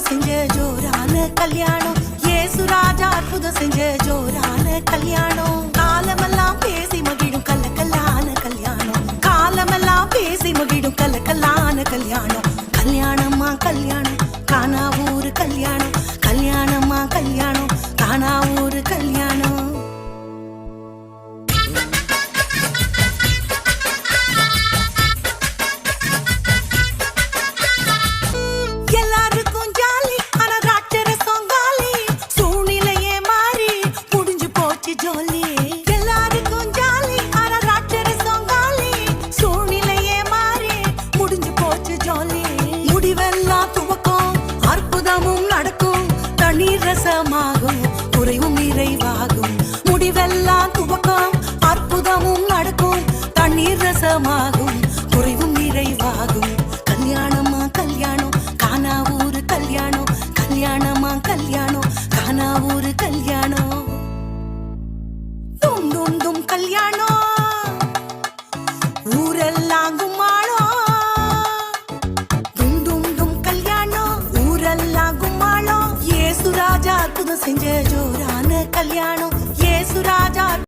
அற்புதம் செஞ்ச ஜோரான கல்யாணம். இயேசு ராஜா அற்புதம் செஞ்ச ஜோரான கல்யாணம். காலமெல்லாம் பேசி மகிழும் கலக்கலான கல்யாணம். காலமெல்லாம் பேசி மகிழும் கலக்கலான கல்யாணம். கல்யாணமா கல்யாணம் காணா ஊரு கல்யாணம். கல்யாணமா கல்யாணம் காணா ஊரு கல்யாணம். எல்லாருக்கும் ஜாலி ஆனா ராட்டர சொங்காலி. சூழ்நிலையே மாறி முடிஞ்சு போச்சு ஜோலி. எல்லாருக்கும் ஜாலி ஆனா ராட்டர சொங்காலி. சூழ்நிலையே மாறி முடிஞ்சு போச்சு ஜோலி. முடிவெல்லாம் துவக்கம் அற்புதமும் நடக்கும். தண்ணீர் ரசமாகும் குறைவும் நிறைவாகும். முடிவெல்லாம் துவக்கம் அற்புதமும் நடக்கும். தண்ணீர் ரசமாகும் குறைவும் நிறைவாகும். கல்யாணமா கல்யாணம் காணா ஊரு கல்யாணம். கல்யாணமா கல்யாணம் காணா ஊரு கல்யாணம். தும் தும் தும் கல்யாணம் ஊரெல்லாம் கும்மாளம். தும் தும் தும் கல்யாணம் ஊரெல்லாம் கும்மாளம். இயேசு ராஜா அற்புதம் செஞ்ச ஜோரான கல்யாணம். இயேசு ராஜா